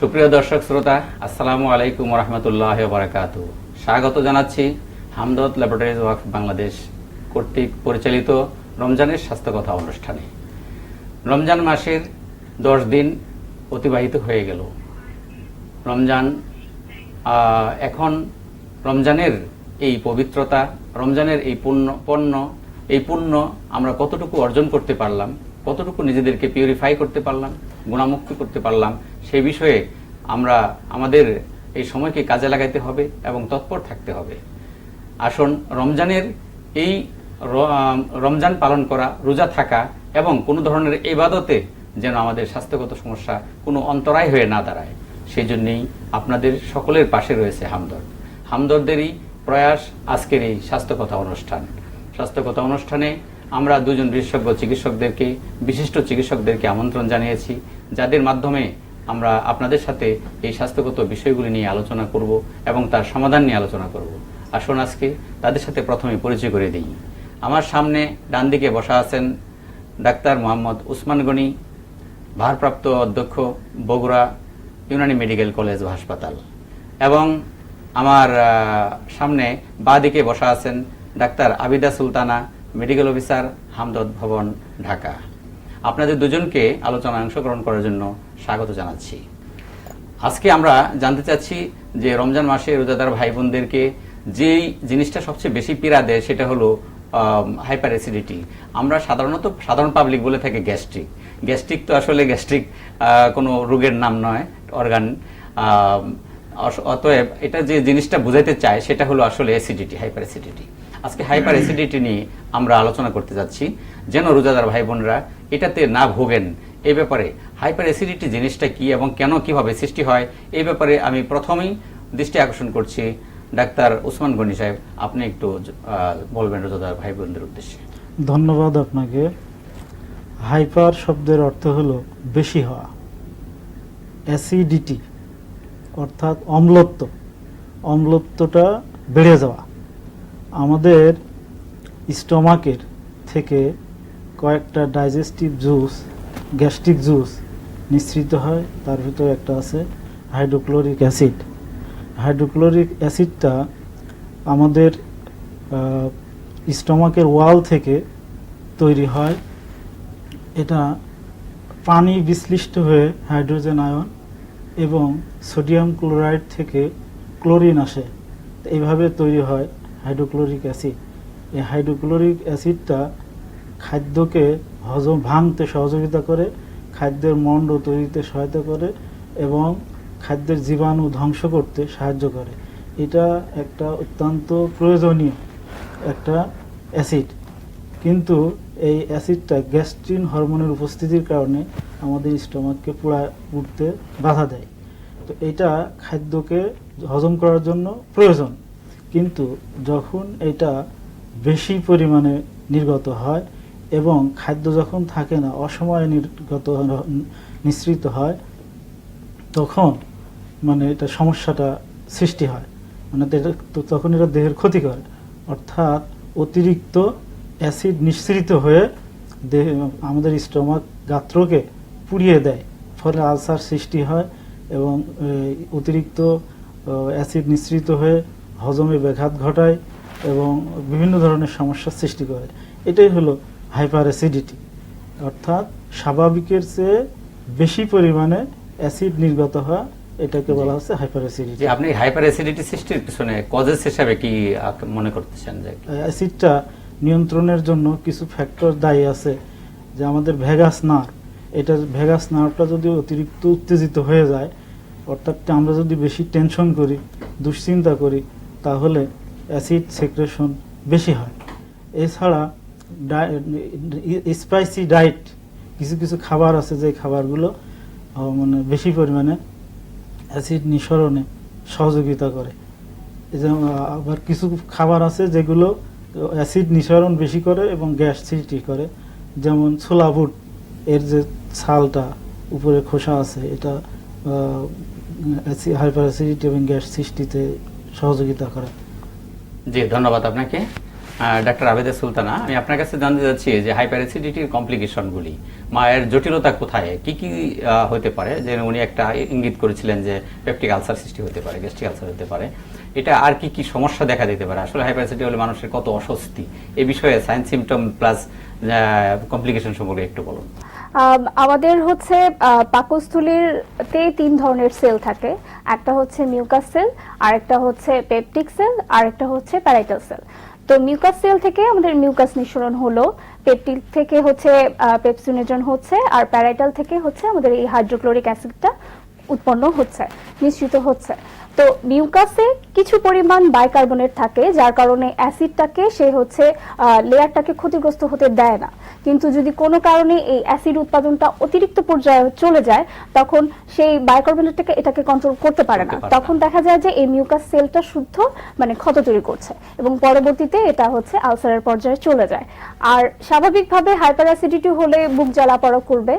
সুপ্রিয় দর্শক শ্রোতা, আসসালামু আলাইকুম ওয়া রাহমাতুল্লাহি ওয়া বারাকাতুহু। স্বাগত জানাচ্ছি হামদর্দ ল্যাবরেটরিজ ওয়াকফ বাংলাদেশ কর্তৃক পরিচালিত রমজানের স্বাস্থ্য কথা অনুষ্ঠানে। রমজান মাসের 10 দিন অতিবাহিত হয়ে গেল। রমজান এখন রমজানের এই পবিত্রতা, রমজানের এই পুণ্য আমরা কতটুকু অর্জন করতে পারলাম, কতটুকু নিজেদেরকে পিউরিফাই করতে পারলাম, গুণামুক্ত করতে পারলাম, সেই বিষয়ে আমরা আমাদের এই সময়কে কাজে লাগাইতে হবে এবং তৎপর থাকতে হবে। আসুন রমজানের এই রমজান পালন করা, রোজা থাকা এবং কোনো ধরনের ইবাদতে যেন আমাদের স্বাস্থ্যগত সমস্যা কোনো অন্তরায় হয়ে না দাঁড়ায়, সেই জন্যেই আপনাদের সকলের পাশে রয়েছে হামদর্দ। হামদর্দেরই প্রয়াস আজকের এই স্বাস্থ্যকথা অনুষ্ঠান। স্বাস্থ্যকথা অনুষ্ঠানে আমরা দুজন বিশেষজ্ঞ চিকিৎসকদেরকে, বিশিষ্ট চিকিৎসকদেরকে আমন্ত্রণ জানিয়েছি, যাদের মাধ্যমে আমরা আপনাদের সাথে এই স্বাস্থ্যগত বিষয়গুলি নিয়ে আলোচনা করব এবং তার সমাধান নিয়ে আলোচনা করব। আসুন আজকে তাদের সাথে প্রথমে পরিচয় করে দিই। আমার সামনে ডান দিকে বসা আছেন ডাক্তার মোহাম্মদ উসমান গনি, ভারপ্রাপ্ত অধ্যক্ষ, বগুড়া ইউনানি মেডিকেল কলেজ ও হাসপাতাল। এবং আমার সামনে বাঁ দিকে বসা আছেন doctor Abida Sultana, medical officer, Hamdard ভবন, ঢাকা। আপনাদের দুজনকে আলোচনায় অংশগ্রহণ করার জন্য স্বাগত জানাচ্ছি। আজকে আমরা জানতে চাচ্ছি যে রমজান মাসে রোজাদার ভাই বোনদেরকে যেই জিনিসটা সবচেয়ে বেশি পীড়া দেয় সেটা হলো হাইপার অ্যাসিডিটি। আমরা সাধারণ পাবলিক বলে থাকি গ্যাস্ট্রিক। গ্যাস্ট্রিক তো আসলে গ্যাস্ট্রিক কোনো রোগের নাম নয়, অর্গান। অতএব এটা যে জিনিসটা বুঝাইতে চায় সেটা হলো আসলে অ্যাসিডিটি, হাইপার অ্যাসিডিটি। আজকে হাইপার অ্যাসিডিটি নিয়ে আমরা আলোচনা করতে যাচ্ছি, যেন রোজাদার ভাই বোনরা এটাতে না ভোগেন। এই ব্যাপারে হাইপার অ্যাসিডিটি জিনিসটা কি এবং কেন, কিভাবে সৃষ্টি হয়, এই ব্যাপারে আমি প্রথমেই দৃষ্টি আকর্ষণ করছি ডাক্তার উসমান গনি সাহেব। আপনি একটু বলবেন রোজাদার ভাই বোনদের উদ্দেশ্যে। ধন্যবাদ আপনাকে। হাইপার শব্দের অর্থ হলো বেশি হওয়া, অ্যাসিডিটি অর্থাৎ অম্লত্বটা বেড়ে যাওয়া। আমাদের স্টোমাকের থেকে কয়েকটা ডাইজেস্টিভ জুস, গ্যাস্ট্রিক জুস নিঃসৃত হয়। তার ভিতরে একটা আছে হাইড্রোক্লোরিক অ্যাসিড। হাইড্রোক্লোরিক অ্যাসিডটা আমাদের স্টোমাকের ওয়াল থেকে তৈরি হয়। এটা পানি বিশ্লিষ্ট হয়ে হাইড্রোজেন আয়ন এবং সোডিয়াম ক্লোরাইড থেকে ক্লোরিন আসে, এইভাবে তৈরি হয় হাইড্রোক্লোরিক অ্যাসিড। এই হাইড্রোক্লোরিক অ্যাসিডটা খাদ্যকে ভাঙতে সহযোগিতা করে, খাদ্যের মণ্ড তৈরিতে সহায়তা করে এবং খাদ্যের জীবাণু ধ্বংস করতে সাহায্য করে। এটা একটা অত্যন্ত প্রয়োজনীয় একটা অ্যাসিড। কিন্তু এই অ্যাসিডটা গ্যাস্ট্রিন হরমোনের উপস্থিতির কারণে আমাদের স্টোমাককে উঠতে বাধা দেয়। তো এটা খাদ্যকে হজম করার জন্য প্রয়োজন, কিন্তু যখন এটা বেশি পরিমাণে নির্গত হয় এবং খাদ্য যখন থাকে না, অসময়ে নিঃসৃত হয়, তখন এটা সমস্যাটা সৃষ্টি হয়। তখন এটা দেহের ক্ষতি করে, অর্থাৎ অতিরিক্ত অ্যাসিড নিঃসৃত হয়ে আমাদের স্টোমাক গাত্রকে পুড়িয়ে দেয়, ফলে আলসার সৃষ্টি হয় এবং অতিরিক্ত অ্যাসিড নিঃসৃত হয়ে হজমে ব্যাঘাত ঘটায় এবং বিভিন্ন ধরনের সমস্যার সৃষ্টি করে। এটাই হলো হাইপার অ্যাসিডিটি, অর্থাৎ স্বাভাবিকের চেয়ে বেশি পরিমাণে অ্যাসিড নির্গত হওয়া, এটাকে বলা হচ্ছে হাইপার অ্যাসিডিটি। আপনি হাইপার অ্যাসিডিটি সৃষ্টির পিছনে কজেস হিসাবে কি মনে করতেছেন? যে অ্যাসিডটা নিয়ন্ত্রণের জন্য কিছু ফ্যাক্টর দায়ী আছে। যে আমাদের ভ্যাগাস নার্ভ, ভ্যাগাস নার্ভটা যদি অতিরিক্ত উত্তেজিত হয়ে যায়, অর্থাৎ আমরা যদি বেশি টেনশন করি, দুশ্চিন্তা করি, তাহলে অ্যাসিড সেক্রেশন বেশি হয়। এছাড়া স্পাইসি ডায়েট, কিছু খাবার আছে যে খাবারগুলো বেশি পরিমাণে অ্যাসিড নিঃসরণে সহযোগিতা করে। আবার কিছু খাবার আছে যেগুলো অ্যাসিড নিঃসরণ বেশি করে এবং গ্যাস সৃষ্টি করে, যেমন ছোলা বুট, এর যে ছালটা উপরে খোসা আছে, এটা হাইপার অ্যাসিডিটি এবং গ্যাস সৃষ্টিতে সহযোগিতা করে। জি, ধন্যবাদ আপনাকে। ডাক্তার আবেদা সুলতানা, আমি আপনার কাছে জানতে চাচ্ছি যে হাইপার অ্যাসিডিটির কমপ্লিকেশনগুলি, মায়ের জটিলতা কোথায়, কি কি হতে পারে? যে উনি একটা ইঙ্গিত করেছিলেন যে পেপটিক আলসার সৃষ্টি হতে পারে, গ্যাস্ট্রিক আলসার হতে পারে, এটা আর কি কি সমস্যা দেখা দিতে পারে? আসলে হাইপার অ্যাসিডিটি হলে মানুষের কত অস্বস্তি, এই বিষয়ে সাইন সিমটম প্লাস কমপ্লিকেশন সম্পর্কে একটু বলুন। আমাদের হচ্ছে পাকস্থলীতে 3 ধরনের সেল থাকে। একটা হচ্ছে মিউকাস সেল, আরেকটা হচ্ছে পেপটিক সেল, আরেকটা হচ্ছে প্যারাইটাল সেল। তো মিউকাস সেল থেকে আমাদের মিউকাস নিঃসরণ হলো, পেপটিক থেকে হচ্ছে পেপসিনোজেন হচ্ছে, আর প্যারাইটাল থেকে হচ্ছে আমাদের এই হাইড্রোক্লোরিক অ্যাসিডটা উৎপন্ন হচ্ছে, নিঃসৃত হচ্ছে। তো মিউকাসে কিছু পরিমাণ বাইকার্বনেট থাকে, যার কারণে অ্যাসিডটাকে সে হচ্ছে লেয়ারটাকে ক্ষতিগ্রস্ত হতে দেয় না। কিন্তু যদি কোনো কারণে এই অ্যাসিড উৎপাদনটা অতিরিক্ত পর্যায়ে চলে যায়, তখন সেই বাইকার্বনেটটাকে এটাকে কন্ট্রোল করতে পারে না। তখন দেখা যায় যে এই মিউকাস সেলটা শুদ্ধ মানে ক্ষত তৈরি করছে, এবং পরবর্তীতে এটা হচ্ছে আলসারের পর্যায়ে চলে যায়। আর স্বাভাবিকভাবে হাইপার অ্যাসিডিটি হলে বুক জ্বালা পড়া করবে,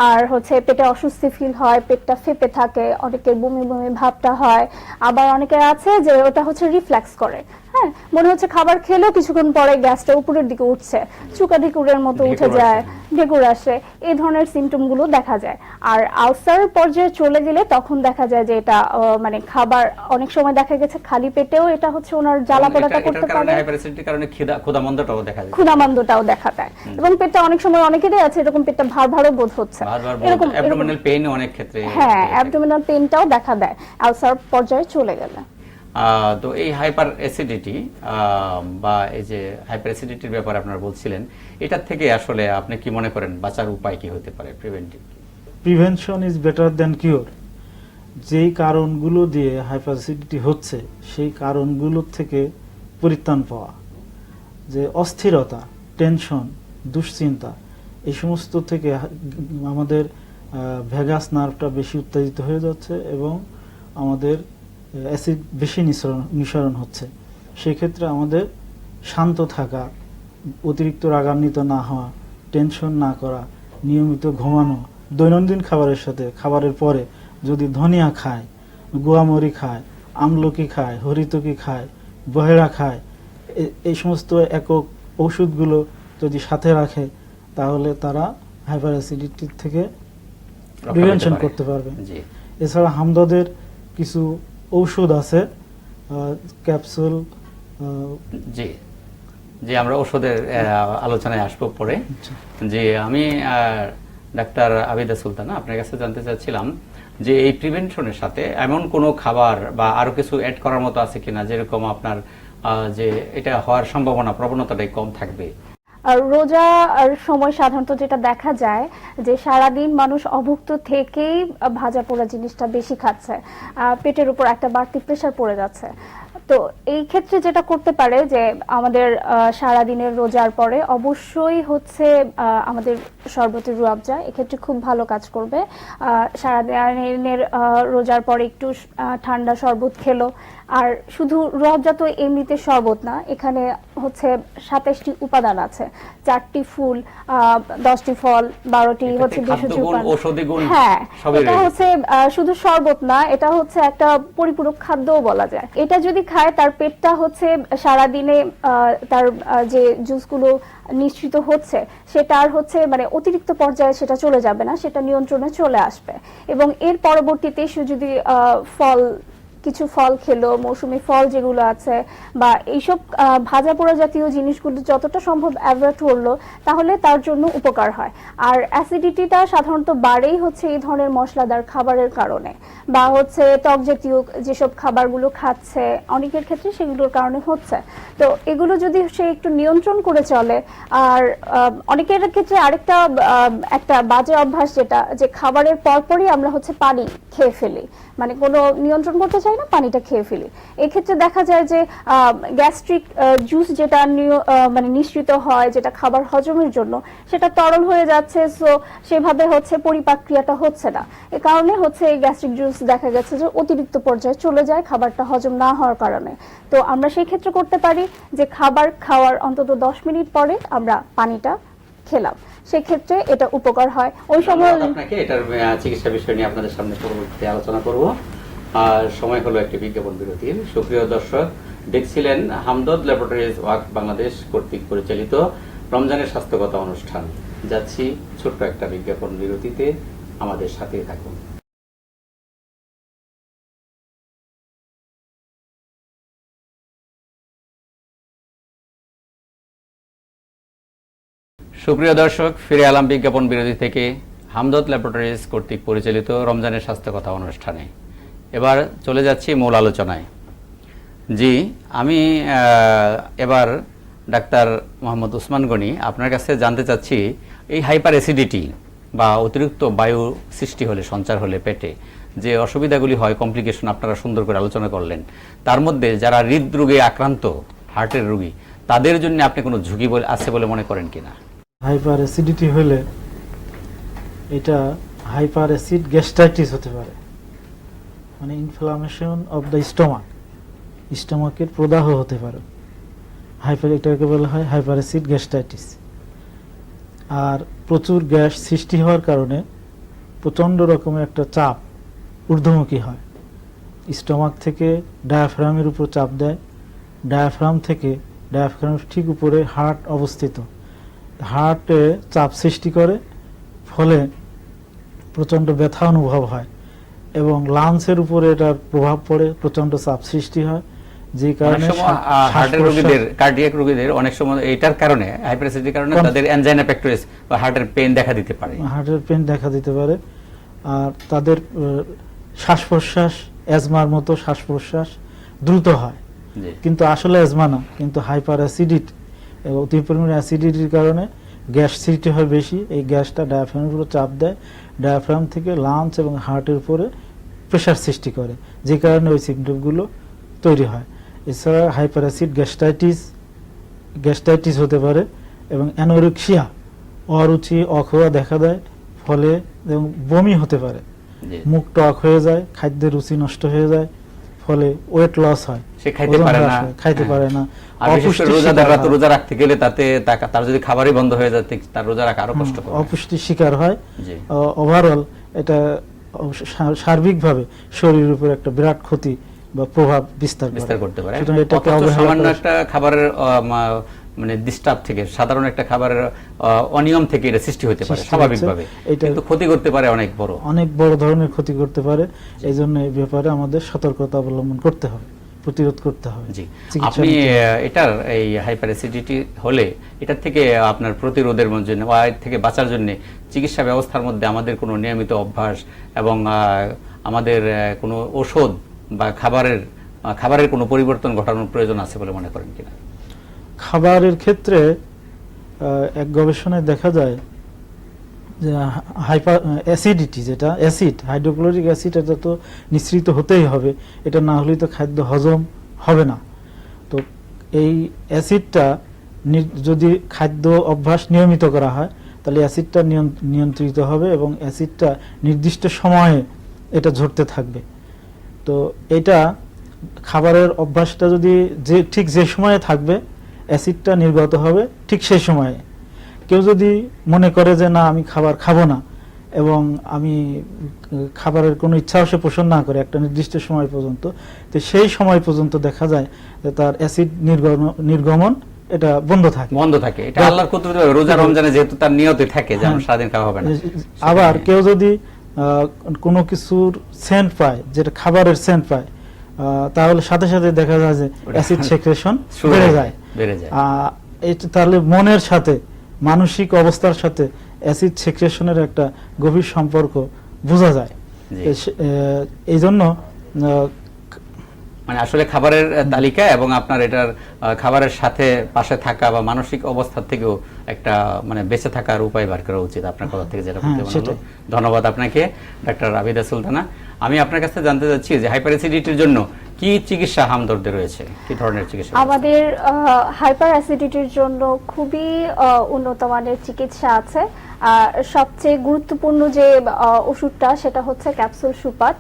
আর হচ্ছে পেটে অস্বস্তি ফিল হয়, পেটটা ফেপে থাকে, অনেকের বমি বমি ভাবটা হয়। আবার অনেকের আছে যে ওটা হচ্ছে রিফ্লেক্স করে, হ্যাঁ, মনে হচ্ছে খাবার খেলেও কিছুক্ষণ পরে গ্যাসটা উপরের দিকে উঠছে, চুকা ঢেকুরের মতো উঠে যায়, ঢেকুর আসে, এই ধরনের সিমটম গুলো দেখা যায়। আর আলসার পর্যায়ে চলে গেলে তখন দেখা যায় যে এটা মানে খাবার অনেক সময় দেখা গেছে খালি পেটেও এটা হচ্ছে ওনার জ্বালা পোড়াটা করতে পারে, হাইপারঅ্যাসিডিটির কারণে ক্ষুধামন্দটাও দেখা যায়, ক্ষুধামন্দটাও দেখা দেয়, এবং পেটটা অনেক সময় অনেকেরই আছে এরকম পেটটা ভার ভারও বোধ হচ্ছে, এরকম অ্যাবডোমিনাল পেইন অনেক ক্ষেত্রে, হ্যাঁ, অ্যাবডোমিনাল পেইনটাও দেখা দেয় আলসার পর্যায়ে চলে গেলে। তো এই হাইপার অ্যাসিডিটি বা এই যে হাইপার অ্যাসিডিটির ব্যাপারে আপনারা বলছিলেন, এটার থেকে আসলে আপনি কি মনে করেন বাঁচার উপায় কি হতে পারে? Prevention is better than cure. যেই কারণগুলো দিয়ে হাইপার অ্যাসিডিটি হচ্ছে সেই কারণগুলো থেকে পরিত্রাণ পাওয়া, যে অস্থিরতা, টেনশন, দুশ্চিন্তা, এই সমস্ত থেকে আমাদের ভ্যাগাস নার্ভটা বেশি উত্তেজিত হয়ে যাচ্ছে এবং আমাদের অ্যাসিড বেশি নিঃসরণ হচ্ছে। সেই ক্ষেত্রে আমাদের শান্ত থাকা, অতিরিক্ত রাগান্বিত না হওয়া, টেনশন না করা, নিয়মিত ঘুমানো, দৈনন্দিন খাবারের সাথে খাবারের পরে যদি ধনিয়া খায়, গোয়ামরি খায়, আমলকি খায়, হরিতকি খায়, বহেরা খায়, এই সমস্ত একক ওষুধগুলো যদি সাথে রাখে, তাহলে তারা হাইপার অ্যাসিডিটি থেকে প্রিভেনশন করতে পারবে। এছাড়া হামদর্দের কিছু ঔষধ আছে, ক্যাপসুল। জি জি, আমরা ওষুধের আলোচনায় আসবো পরে। যে আমি ডাক্তার আবিদা সুলতানা আপনার কাছে জানতে চাচ্ছিলাম যে এই প্রিভেনশনের সাথে এমন কোনো খাবার বা আরো কিছু অ্যাড করার মতো আছে কিনা, যেরকম আপনার যে এটা হওয়ার সম্ভাবনা প্রবণতাটাই কম থাকবে? রোজার সময় সাধারণত যেটা দেখা যায় যে সারাদিন মানুষ অভুক্ত থেকেই ভাজা পোড়া জিনিসটা বেশি খাচ্ছে, পেটের উপর একটা বাড়তি প্রেসার পড়ে যাচ্ছে। তো এই ক্ষেত্রে যেটা করতে পারে যে আমাদের সারাদিনের রোজার পরে অবশ্যই হচ্ছে আমাদের শরবতি রুয়াবজা এক্ষেত্রে খুব ভালো কাজ করবে। সারাদিনের রোজার পরে একটু ঠান্ডা শরবত খেলো। আর শুধু রুয়াবজা তো এমনিতে শরবত না, এখানে হচ্ছে 27টি উপাদান আছে, 4টি ফুল, 10টি ফল, 12টি হচ্ছে ভেষজ উপাদান। হ্যাঁ, এটা হচ্ছে শুধু শরবত না, এটা হচ্ছে একটা পরিপূরক খাদ্যও বলা যায়। এটা যদি খায় তার পেটটা হচ্ছে সারাদিনে তার যে জুসগুলো নিশ্চিত হচ্ছে সেটা আর হচ্ছে মানে অতিরিক্ত পর্যায়ে সেটা চলে যাবে না, সেটা নিয়ন্ত্রণে চলে আসবে। এবং এর পরবর্তীতে সে যদি কিছু ফল খেলো, মৌসুমী ফল যেগুলো আছে বা এইসব ভাজা পোড়া জাতীয় জিনিসগুলো যতটা সম্ভব অ্যাভয়েড করলো, তাহলে তার জন্য উপকার হয়। আর অ্যাসিডিটিটা সাধারণত বাড়েই হচ্ছে এই ধরনের মশলাদার খাবারের কারণে, বা হচ্ছে টক জাতীয় যেসব খাবারগুলো খাচ্ছে অনেকের ক্ষেত্রে সেগুলোর কারণে হচ্ছে। তো এগুলো যদি সে একটু নিয়ন্ত্রণ করে চলে। আর অনেকের ক্ষেত্রে আরেকটা একটা বাজে অভ্যাস যেটা, যে খাবারের পরপরই আমরা হচ্ছে পানি খেয়ে ফেলি, মানে কোনো নিয়ন্ত্রণ করতে চাই না, পানিটা খেয়ে ফেলি। এক্ষেত্রে দেখা যায় যে গ্যাস্ট্রিক জুস যেটা মানে নিঃসৃত হয়, যেটা খাবার হজমের জন্য, সেটা তরল হয়ে যাচ্ছে, সো সেভাবে হচ্ছে পরিপাক ক্রিয়াটা হচ্ছে না। এ কারণে হচ্ছে এই গ্যাস্ট্রিক জুস দেখা গেছে যে অতিরিক্ত পর্যায়ে চলে যায় খাবারটা হজম না হওয়ার কারণে। তো আমরা সেই ক্ষেত্রে করতে পারি যে খাবার খাওয়ার অন্তত 10 মিনিট পরে আমরা পানিটা খেলাম, সেক্ষেত্রে এটা উপকার হয়। ওই সময় আপনাকে এটার চিকিৎসা বিষয় নিয়ে আপনাদের সামনে পরবর্তীতে আলোচনা করব। আর সময় হলো একটি বিজ্ঞাপন বিরতির। সুপ্রিয় দর্শক, দেখছিলেন হামদর্দ ল্যাবরেটরিজ ওয়ার্ক বাংলাদেশ কর্তৃক পরিচালিত রমজানের স্বাস্থ্যকতা অনুষ্ঠান। যাচ্ছি ছোট্ট একটা বিজ্ঞাপন বিরতিতে, আমাদের সাথেই থাকুন। সুপ্রিয় দর্শক, ফিরে এলাম বিজ্ঞাপন বিরতি থেকে হামদর্দ ল্যাবরেটরিজ কর্তৃক পরিচালিত রমজানের স্বাস্থ্যকথা অনুষ্ঠানে। এবার চলে যাচ্ছি মূল আলোচনায়। জি, আমি এবার ডাক্তার মোহাম্মদ উসমান গনি আপনার কাছে জানতে চাচ্ছি, এই হাইপার অ্যাসিডিটি বা অতিরিক্ত বায়ু সৃষ্টি হলে, সঞ্চার হলে পেটে যে অসুবিধাগুলি হয়, কমপ্লিকেশন আপনারা সুন্দর করে আলোচনা করলেন, তার মধ্যে যারা হৃদরোগে আক্রান্ত, হার্টের রোগী, তাদের জন্য আপনি কোনো ঝুঁকি আছে বলে মনে করেন কিনা? হাইপার অ্যাসিডিটি হলে এটা হাইপার অ্যাসিড গ্যাস্ট্রাইটিস হতে পারে, মানে ইনফ্লামেশন অফ দ্য স্টমাকের প্রদাহ হতে পারে। এটাকে বলা হয় হাইপার অ্যাসিড গ্যাস্ট্রাইটিস। আর প্রচুর গ্যাস সৃষ্টি হওয়ার কারণে প্রচণ্ড রকমের একটা চাপ ঊর্ধ্বমুখী হয়। স্টমাক থেকে ডায়াফ্রামের উপর চাপ দেয়, ডায়াফ্রাম থেকে, ডায়াফ্রামের ঠিক উপরে হার্ট অবস্থিত, হার্টে চাপ সৃষ্টি করে, ফলে প্রচণ্ড ব্যথা অনুভব হয় এবং লাংসের উপরে এটার প্রভাব পড়ে, প্রচণ্ড চাপ সৃষ্টি হয়, যে কারণে হার্টের রোগীদের, কার্ডিয়াক রোগীদের অনেক সময় এটার কারণে, হাইপারঅ্যাসিডিটির কারণে তাদের অ্যানজাইনা পেক্টোরিস বা হার্টের পেইন দেখা দিতে পারে। হার্টের পেইন দেখা দিতে পারে। আর তাদের শ্বাস প্রশ্বাস, অ্যাজমার মতো শ্বাস প্রশ্বাস দ্রুত হয়, কিন্তু আসলে অ্যাজমা না, কিন্তু হাইপার অ্যাসিডিটি, অতি পরিমাণে অ্যাসিডিটির কারণে গ্যাস সৃষ্টি হয় বেশি। এই গ্যাসটা ডায়াফ্রামের উপর চাপ দেয়, ডায়াফ্রাম থেকে লাংস এবং হার্টের উপরে প্রেশার সৃষ্টি করে, যে কারণে ওই সিমটমগুলো তৈরি হয়। এছাড়া হাইপার অ্যাসিড গ্যাস্ট্রাইটিস হতে পারে এবং অ্যানোরেক্সিয়া, অরুচি, অখোয়া দেখা দেয়, ফলে এবং বমি হতে পারে, মুখ টক হয়ে যায়, খাদ্যের রুচি নষ্ট হয়ে যায়, ফলে ওয়েট লস হয়, সে খাইতে পারে না। আর বিশেষ করে রোজাদাররা তো রোজা রাখতে গেলে তার যদি খাবারই বন্ধ হয়ে যায়, তার রোজা রাখা আরো কষ্টকর, অপুষ্টির শিকার হয়। ওভারঅল এটা সার্বিকভাবে শরীরের উপর একটা বিরাট ক্ষতি বা প্রভাব বিস্তার করতে পারে। সামান্য একটা খাবারের মানে ডিস্টার্ব থেকে, সাধারণ একটা খাবারের অনিয়ম থেকে এটা সৃষ্টি হতে পারে স্বাভাবিকভাবে, কিন্তু ক্ষতি করতে পারে অনেক বড় ধরনের ক্ষতি করতে পারে। এই জন্য এই ব্যাপারে আমাদের সতর্কতা অবলম্বন করতে হবে, প্রতিরোধ করতে হবে। জি, আপনি এটার এই হাইপার অ্যাসিডিটি হলে এটার থেকে আপনার প্রতিরোধের জন্য বা এর থেকে বাঁচার জন্য চিকিৎসা ব্যবস্থার মধ্যে আমাদের কোনো নিয়মিত অভ্যাস এবং আমাদের কোনো ওষুধ বা খাবারের কোনো পরিবর্তন ঘটানোর প্রয়োজন আছে বলে মনে করেন কিনা? খাবারের ক্ষেত্রে এক গবেষণায় দেখা যায় যে হাইপার অ্যাসিডিটি, যেটা অ্যাসিড, হাইড্রোক্লোরিক অ্যাসিড, এটা তো নিঃসৃত হতেই হবে, এটা না হলে তো খাদ্য হজম হবে না। তো এই অ্যাসিডটা যদি খাদ্য অভ্যাস নিয়মিত করা হয়, তাহলে অ্যাসিডটা নিয়ন্ত্রিত হবে এবং অ্যাসিডটা নির্দিষ্ট সময়ে এটা ঝরতে থাকবে। তো এটা খাবারের অভ্যাসটা যদি ঠিক যে সময়ে থাকবে, অ্যাসিডটা নির্গত হবে ঠিক সেই সময়ে। কেউ যদি মনে করে যে না, আমি খাবার খাবো না, এবং আমি খাবারের কোনো ইচ্ছা সে পোষণ না করে একটা নির্দিষ্ট সময় পর্যন্ত, তো সেই সময় পর্যন্ত দেখা যায় যে তার অ্যাসিড নির্গমন এটা বন্ধ থাকে। এটা আল্লাহর কুদরত, রোজা রমজানে যেহেতু তার নিয়তে থাকে যে আমরা সারাদিন খাওয়া হবে না। আবার কেউ যদি কোনো কিছুর সেন্ট পায়, যেটা খাবারের সেন্ট পায়, তাহলে সাথে সাথে দেখা যায় যে অ্যাসিড সেক্রেশন বেড়ে যায়। তাহলে মনের সাথে, মানসিক অবস্থার সাথে অ্যাসিড সেক্রেশনের একটা গভীর সম্পর্ক বোঝা যায়। এই জন্য মানে আসলে খাবারের তালিকা এবং আপনার এটার খাবারের সাথে পাশে থাকা বা মানসিক অবস্থা থেকেও একটা মানে বেঁচে থাকার উপায় বার করা উচিত, আপনার কথা থেকে যেটা বলতে হলো। ধন্যবাদ আপনাকে ডাক্তার আবিদা সুলতানা। আমি আপনার কাছে জানতে চাচ্ছি যে হাইপার অ্যাসিডিটির জন্য কি চিকিৎসা হামদর্দে রয়েছে, কি ধরনের চিকিৎসা? আমাদের হাইপার অ্যাসিডিটির জন্য খুবই উন্নত মানের চিকিৎসা আছে। সবচেয়ে গুরুত্বপূর্ণ যে ওষুধটা, সেটা হচ্ছে ক্যাপসুল সুপার,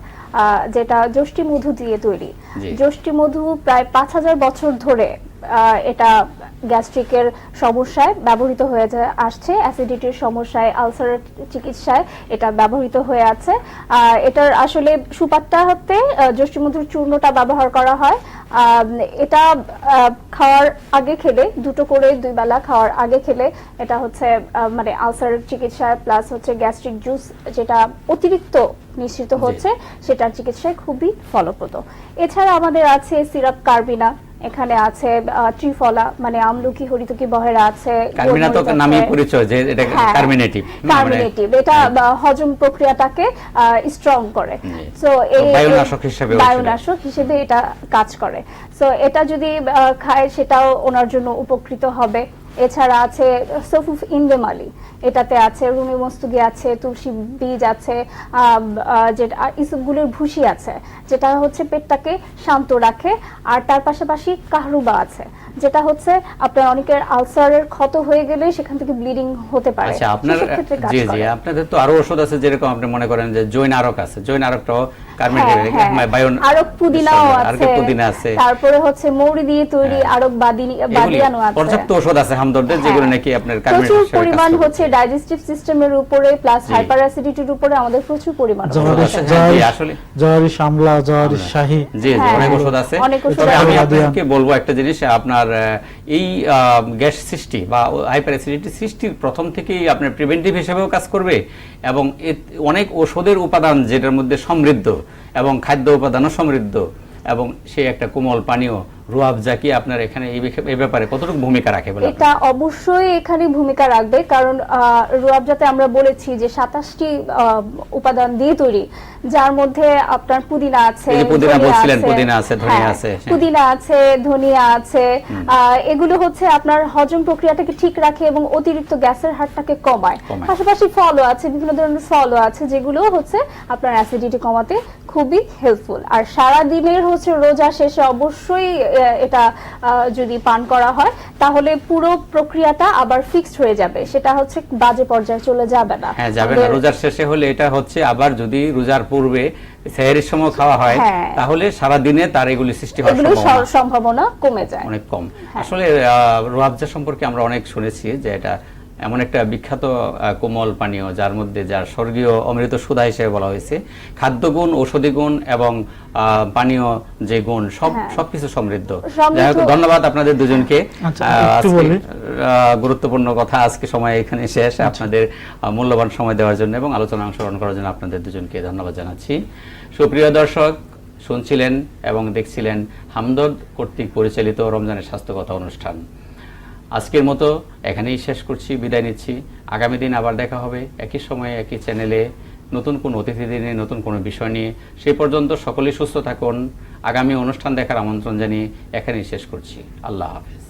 যেটা যষ্টি মধু দিয়ে তৈরি। যষ্টি মধু প্রায় 5000 বছর ধরে এটা গ্যাস্ট্রিকের সমস্যায় ব্যবহৃত হয়ে আসছে, অ্যাসিডিটির সমস্যায়, আলসারের চিকিৎসায় এটা ব্যবহৃত হয়ে আছে। এটার আসলে সুপাতটাতে যষ্টিমধুর চূর্ণটা ব্যবহার করা হয়। এটা খাওয়ার আগে খেলে, 2টো করে 2 বেলা খাওয়ার আগে খেলে এটা হচ্ছে মানে আলসারের চিকিৎসায় প্লাস হচ্ছে গ্যাস্ট্রিক জুস যেটা অতিরিক্ত নিঃসৃত হচ্ছে সেটার চিকিৎসায় খুবই ফলপ্রদ। এছাড়া আমাদের আছে সিরাপ কার্বিনা, এখানে আছে ত্রিফলা মানে আমলকি, হরিতকি, বহেরা আছে। কার্বিনা তো নামই পরিচয় যে এটা কার্মিনেটিভ, কার্মিনেটিভ এটা হজম প্রক্রিয়াটাকে স্ট্রং করে। সো এই বায়ুনাশক হিসেবে এটা কাজ করে। সো এটা যদি খায় সেটাও ওনার জন্য উপকৃত হবে। এছাড়া আছে সফুফ ইন্দেমালি, এটাতে আছে রুমি মস্তুগি আছে, তুলসী বীজ আছে, যেটা ইসবগুলের ভুসি আছে যেটা হচ্ছে পেটটাকে শান্ত রাখে। আর তার পাশাপাশি কাহরুবা আছে যেটা হচ্ছে আপনার অনেকের আলসারের ক্ষত হয়ে গেলে সেখান থেকে ব্লিডিং হতে পারে। আচ্ছা, আপনার জি জি আপনাদের তো আরো ওষুধ আছে, যেরকম আপনি মনে করেন যে জৈন আরক আছে, জৈন আরকটাও আরক পুদিনাও আছে, তারপরে হচ্ছে মৌরি দিয়ে তৈরি আরক বাদিয়ানো আছে। পর্যাপ্ত ওষুধ আছে হামদর্দের যেগুলো নাকি আপনার প্রচুর পরিমাণ হচ্ছে ডাইজেস্টিভ সিস্টেমের উপরে প্লাস হাইপার অ্যাসিডিটির উপরে আমাদের প্রচুর পরিমাণ আসলে জওয়ারি শামলা, জওয়ারি শাহী, জি জি অনেক ওষুধ আছে। তবে আমি আপনাকে বলবো একটা জিনিস, আপনার এই গ্যাস সৃষ্টি বা হাইপার অ্যাসিডিটি সৃষ্টির প্রথম থেকেই আপনার প্রিভেন্টিভ হিসেবেও কাজ করবে এবং অনেক ওষুধের উপাদান যেটার মধ্যে সমৃদ্ধ এবং খাদ্য উপাদানও সমৃদ্ধ এবং সেই একটা কোমল পানীয় রুয়াবজা কি আপনার এখানে এই ব্যাপারে কতটুকু ভূমিকা রাখে বলে? এটা অবশ্যই এখানে ভূমিকা রাখবে, কারণ রুয়াবজাতে আমরা বলেছি যে 27টি উপাদান দিয়ে তৈরি, যার মধ্যে আপনার পুদিনা আছে, পুদিনা আছে, ধনিয়া আছে। এগুলো হচ্ছে আপনার হজম প্রক্রিয়াটাকে ঠিক রাখে এবং অতিরিক্ত গ্যাসের হারটাকে কমায়। পাশাপাশি ফলও আছে, বিভিন্ন ধরনের ফলও আছে যেগুলো হচ্ছে আপনার অ্যাসিডিটি কমাতে খুবই হেল্পফুল। আর সারা দিনের হচ্ছে রোজা শেষে অবশ্যই এটা যদি পান করা হয় তাহলে পুরো প্রক্রিয়াটা আবার ফিক্সড হয়ে যাবে, সেটা হচ্ছে বাজে পর্যায়ে চলে যাবে না। হ্যাঁ, যাবে না। রোজার শেষে হলে এটা হচ্ছে আবার যদি রোজার পূর্বে সেহরির সময় খাওয়া হয় তাহলে সারা দিনে তার এগুলি সৃষ্টি হওয়ার সম্ভাবনা কমে যায়, অনেক কম। আসলে রুয়াবজা সম্পর্কে আমরা অনেক শুনেছি যে এটা এমন একটা বিখ্যাত কোমল পানীয় যার মধ্যে যার স্বর্গীয় অমৃত সুধা হিসেবে বলা হয়েছে। খাদ্যগুণ, ঔষধি গুণ এবং পানীয় যে গুণ সবকিছু সমৃদ্ধ। ধন্যবাদ আপনাদের দুজনকে। গুরুত্বপূর্ণ কথা, আজকে সময় এখানে শেষ। আপনাদের মূল্যবান সময় দেওয়ার জন্য এবং আলোচনা অংশগ্রহণ করার জন্য আপনাদের দুজনকে ধন্যবাদ জানাচ্ছি। সুপ্রিয় দর্শক, শুনছিলেন এবং দেখছিলেন হামদর্দ কর্তৃক পরিচালিত রমজানের স্বাস্থ্য কথা অনুষ্ঠান। আজকের মতো এখানেই শেষ করছি, বিদায় নিচ্ছি। আগামী দিন আবার দেখা হবে একই সময়ে একই চ্যানেলে, নতুন কোনো অতিথি নিয়ে, নতুন কোনো বিষয় নিয়ে। সেই পর্যন্ত সকলেই সুস্থ থাকুন। আগামী অনুষ্ঠান দেখার আমন্ত্রণ জানিয়ে এখানেই শেষ করছি। আল্লাহ হাফেজ।